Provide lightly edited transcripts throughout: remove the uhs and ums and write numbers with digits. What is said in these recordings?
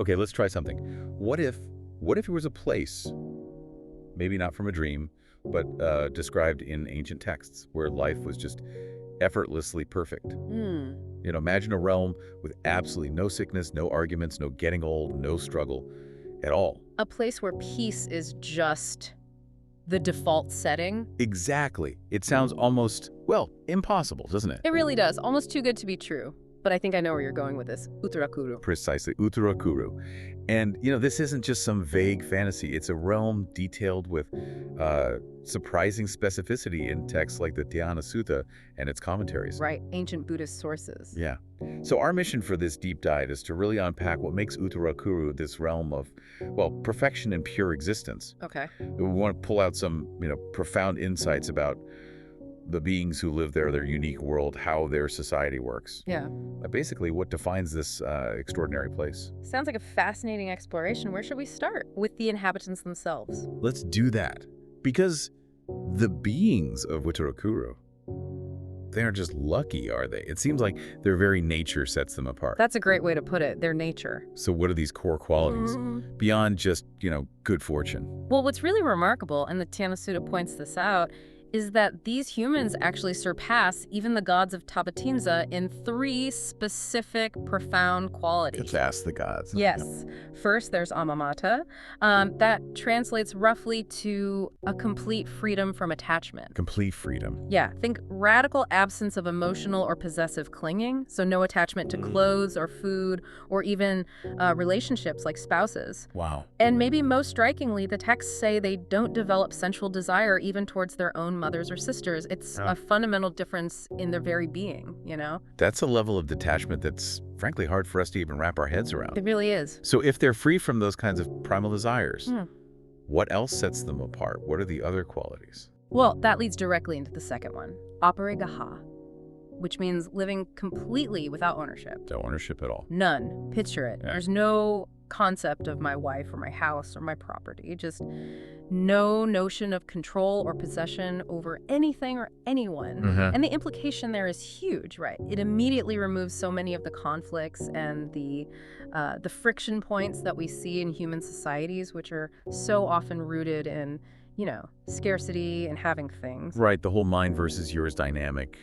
Okay, let's try something. What if, what if it was a place, maybe not from a dream, but described in ancient texts where life was just effortlessly perfect? Hmm. Imagine a realm with absolutely no sickness, no arguments, no getting old, no struggle at all. A place where peace is just the default setting. Exactly. It sounds almost, well, impossible, doesn't it? It really does. Almost too good to be true. But I think I know where you're going with this. Uttarakuru. Precisely, Uttarakuru. And, this isn't just some vague fantasy. It's a realm detailed with surprising specificity in texts like the Dhyana Sutta and its commentaries. Right, ancient Buddhist sources. Yeah. So our mission for this deep dive is to really unpack what makes Uttarakuru this realm of, well, perfection and pure existence. Okay. We want to pull out some, profound insights about the beings who live there, their unique world, how their society works. Yeah. Basically, what defines this extraordinary place. Sounds like a fascinating exploration. Where should we start? With the inhabitants themselves. Let's do that. Because the beings of Uttarakuru, they aren't just lucky, are they? It seems like their very nature sets them apart. That's a great way to put it, their nature. So what are these core qualities beyond just, good fortune? Well, what's really remarkable, and the Dhyana Sutta points this out, is that these humans actually surpass even the gods of Tabatinza in 3 specific, profound qualities. Let's ask the gods. Yes. First, there's Amamata. That translates roughly to a complete freedom from attachment. Complete freedom. Yeah, think radical absence of emotional or possessive clinging, so no attachment to clothes or food or even relationships like spouses. Wow. And maybe most strikingly, the texts say they don't develop sensual desire even towards their own mothers or sisters. It's a fundamental difference in their very being, That's a level of detachment that's frankly hard for us to even wrap our heads around. It really is. So if they're free from those kinds of primal desires, what else sets them apart? What are the other qualities? Well, that leads directly into the second one, Aparegaha, which means living completely without ownership. No ownership at all. None. Picture it. Yeah. There's no concept of my wife or my house or my property. Just no notion of control or possession over anything or anyone. And the implication there is huge, right? It immediately removes so many of the conflicts and the friction points that we see in human societies, which are so often rooted in, scarcity and having things. Right, the whole mine versus yours dynamic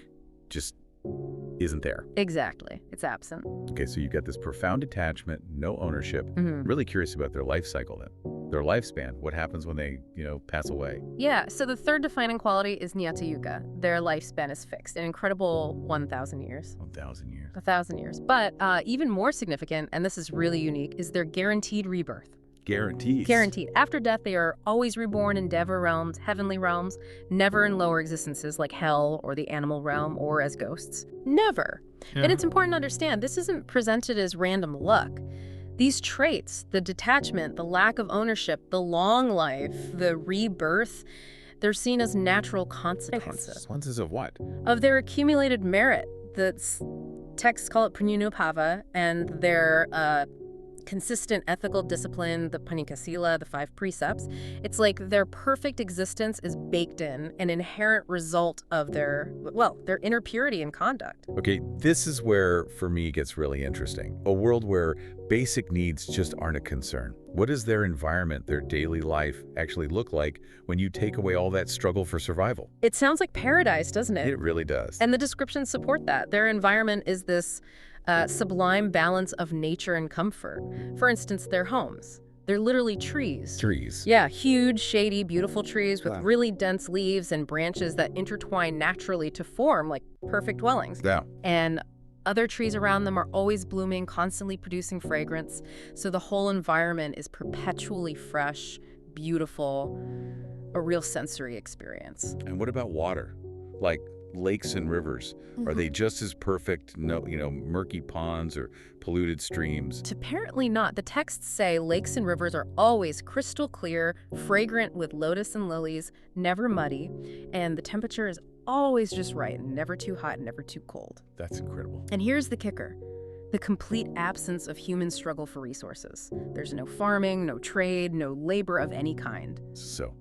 just isn't there. Exactly. It's absent. Okay, so you've got this profound attachment, no ownership. Really curious about their life cycle then. Their lifespan, what happens when they, pass away? Yeah, so the third defining quality is Nyata Yuga. Their lifespan is fixed, an incredible 1,000 years. 1,000 years. 1,000 years. But even more significant, and this is really unique, is their guaranteed rebirth. Guaranteed. Guaranteed. After death, they are always reborn in Deva realms, heavenly realms, never in lower existences like hell or the animal realm or as ghosts. Never. Yeah. And it's important to understand, this isn't presented as random luck. These traits, the detachment, the lack of ownership, the long life, the rebirth, they're seen as natural consequences. Consequences of what? Of their accumulated merit. The texts call it Pranyanupava, and their consistent ethical discipline, the Panicasila, the 5 precepts. It's like their perfect existence is baked in, an inherent result of their inner purity and conduct. Okay, this is where, for me, it gets really interesting. A world where basic needs just aren't a concern. What does their environment, their daily life, actually look like when you take away all that struggle for survival? It sounds like paradise, doesn't it? It really does. And the descriptions support that. Their environment is this sublime balance of nature and comfort. For instance, their homes. They're literally trees. Trees. Yeah, huge, shady, beautiful trees with really dense leaves and branches that intertwine naturally to form like perfect dwellings. Yeah. And other trees around them are always blooming, constantly producing fragrance. So the whole environment is perpetually fresh, beautiful, a real sensory experience. And what about water? Like lakes and rivers, are they just as perfect, no, murky ponds or polluted streams? Apparently not. The texts say lakes and rivers are always crystal clear, fragrant with lotus and lilies, never muddy, and the temperature is always just right, never too hot, never too cold. That's incredible. And here's the kicker. The complete absence of human struggle for resources. There's no farming, no trade, no labor of any kind. So,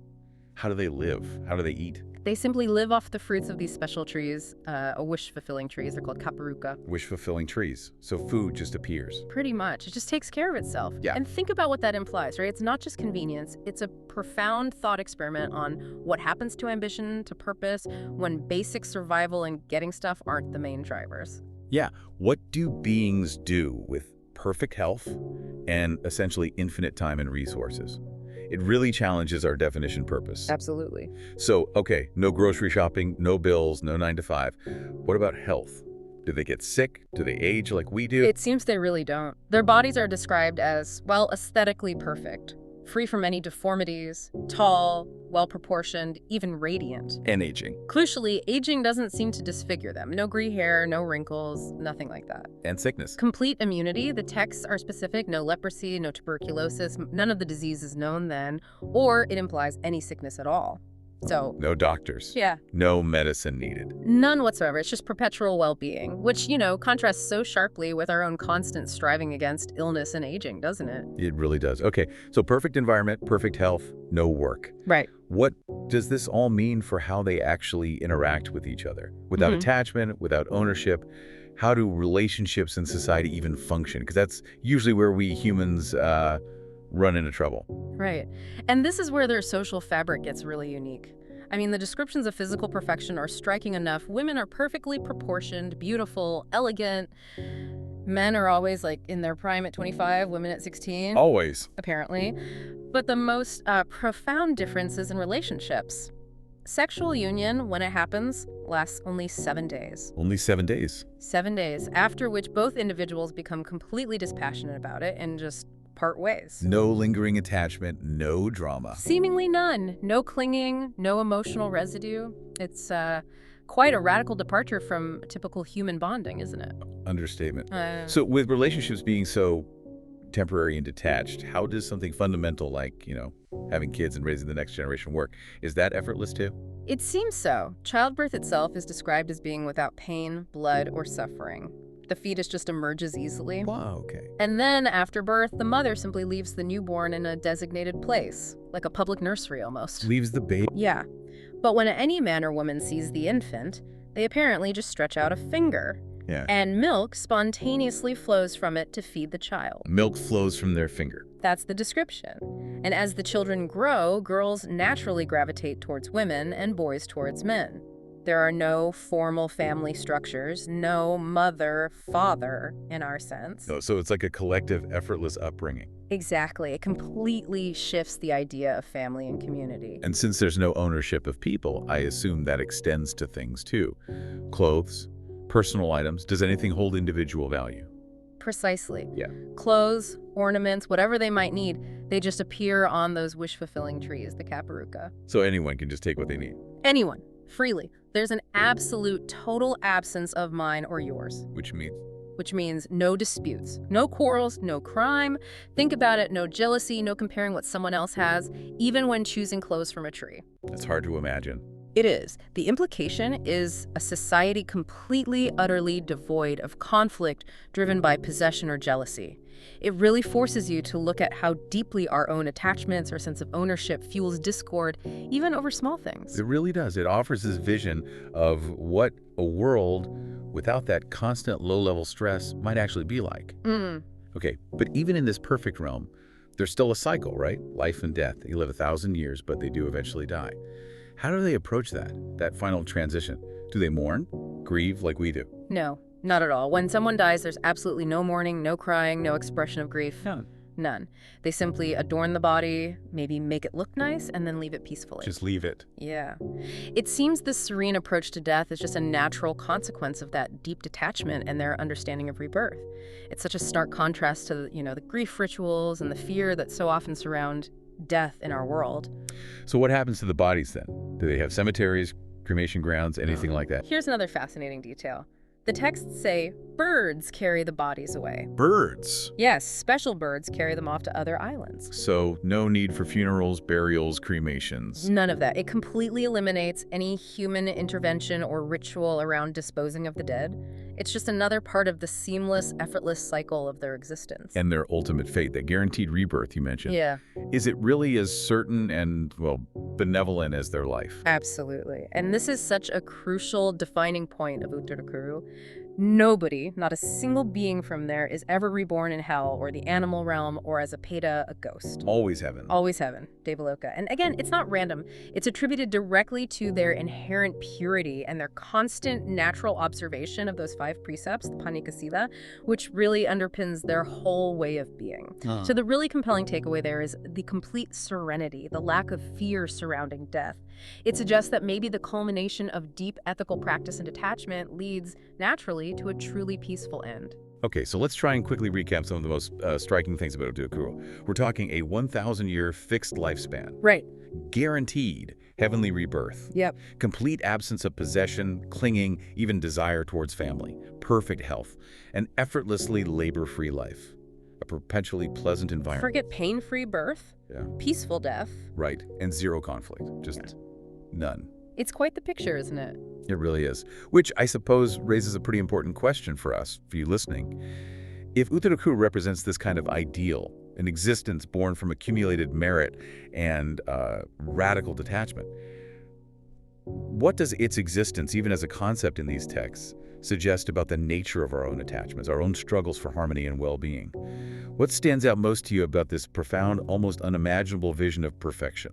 how do they live? How do they eat? They simply live off the fruits of these special trees, a wish-fulfilling trees. They're called kaparuka. Wish-fulfilling trees. So food just appears. Pretty much. It just takes care of itself. Yeah. And think about what that implies, right? It's not just convenience. It's a profound thought experiment on what happens to ambition, to purpose, when basic survival and getting stuff aren't the main drivers. Yeah. What do beings do with perfect health and essentially infinite time and resources? It really challenges our definition purpose. Absolutely. So, okay, no grocery shopping, no bills, no 9 to 5. What about health? Do they get sick? Do they age like we do? It seems they really don't. Their bodies are described as, well, aesthetically perfect, free from any deformities, tall, well-proportioned, even radiant. And aging. Crucially, aging doesn't seem to disfigure them. No gray hair, no wrinkles, nothing like that. And sickness. Complete immunity. The texts are specific. No leprosy, no tuberculosis, none of the diseases known then, or it implies any sickness at all. So, No doctors. yeah, No medicine needed. none whatsoever. It's just perpetual well-being, which, contrasts so sharply with our own constant striving against illness and aging, doesn't it? It really does. Okay, so perfect environment, perfect health, no work. Right. What does this all mean for how they actually interact with each other? Without attachment, without ownership, how do relationships in society even function? Because that's usually where we humans run into trouble. Right. And this is where their social fabric gets really unique. I mean, the descriptions of physical perfection are striking enough. Women are perfectly proportioned, beautiful, elegant. Men are always like in their prime at 25, women at 16. Always. Apparently. But the most profound difference is in relationships. Sexual union, when it happens, lasts only 7 days. Only 7 days. 7 days, after which both individuals become completely dispassionate about it and just part ways. No lingering attachment, no drama. Seemingly none. No clinging, no emotional residue. It's quite a radical departure from typical human bonding, isn't it? Understatement. So with relationships being so temporary and detached, how does something fundamental like, having kids and raising the next generation work? Is that effortless too? It seems so. Childbirth itself is described as being without pain, blood, or suffering. The fetus just emerges easily. Wow, okay. And then, after birth, the mother simply leaves the newborn in a designated place, like a public nursery almost. Leaves the baby. Yeah. But when any man or woman sees the infant, they apparently just stretch out a finger. Yeah. And milk spontaneously flows from it to feed the child. Milk flows from their finger. That's the description. And as the children grow, girls naturally gravitate towards women and boys towards men. There are no formal family structures, no mother, father in our sense. Oh, so it's like a collective, effortless upbringing. Exactly. It completely shifts the idea of family and community. And since there's no ownership of people, I assume that extends to things too. Clothes, personal items. Does anything hold individual value? Precisely. Yeah. Clothes, ornaments, whatever they might need, they just appear on those wish-fulfilling trees, the kaparuka. So anyone can just take what they need. Anyone, freely. There's an absolute, total absence of mine or yours. Which means no disputes, no quarrels, no crime. Think about it, no jealousy, no comparing what someone else has, even when choosing clothes from a tree. That's hard to imagine. It is. The implication is a society completely, utterly devoid of conflict driven by possession or jealousy. It really forces you to look at how deeply our own attachments or sense of ownership fuels discord, even over small things. It really does. It offers this vision of what a world without that constant low-level stress might actually be like. Okay, but even in this perfect realm, there's still a cycle, right? Life and death. They live 1,000 years, but they do eventually die. How do they approach that final transition? Do they mourn, grieve like we do? No, not at all. When someone dies, there's absolutely no mourning, no crying, no expression of grief. None. They simply adorn the body, maybe make it look nice, and then leave it peacefully. Just leave it. Yeah. It seems this serene approach to death is just a natural consequence of that deep detachment and their understanding of rebirth. It's such a stark contrast to, the grief rituals and the fear that so often surround death in our world. So what happens to the bodies then? Do they have cemeteries, cremation grounds, anything like that? Here's another fascinating detail. The texts say birds carry the bodies away. Birds? Yes, special birds carry them off to other islands. So no need for funerals, burials, cremations. None of that. It completely eliminates any human intervention or ritual around disposing of the dead. It's just another part of the seamless, effortless cycle of their existence. And their ultimate fate, that guaranteed rebirth you mentioned. Yeah. Is it really as certain and, well, benevolent as their life? Absolutely. And this is such a crucial defining point of Uttarakuru. Nobody, not a single being from there, is ever reborn in hell or the animal realm or as a Peta, a ghost. Always heaven. Always heaven, Devaloka. And again, it's not random. It's attributed directly to their inherent purity and their constant natural observation of those 5 precepts, the Panicasila, which really underpins their whole way of being. So the really compelling takeaway there is the complete serenity, the lack of fear surrounding death. It suggests that maybe the culmination of deep ethical practice and detachment leads naturally to a truly peaceful end. Okay, so let's try and quickly recap some of the most striking things about Uttarakuru. We're talking a 1,000-year fixed lifespan. Right. Guaranteed heavenly rebirth. Yep. Complete absence of possession, clinging, even desire towards family. Perfect health. An effortlessly labor-free life. A perpetually pleasant environment. Forget pain-free birth, peaceful death. Right, and zero conflict. Just none. It's quite the picture, isn't it? It really is. Which I suppose raises a pretty important question for us, for you listening. If Uttarakuru represents this kind of ideal, an existence born from accumulated merit and radical detachment, what does its existence, even as a concept in these texts, suggest about the nature of our own attachments, our own struggles for harmony and well-being? What stands out most to you about this profound, almost unimaginable vision of perfection?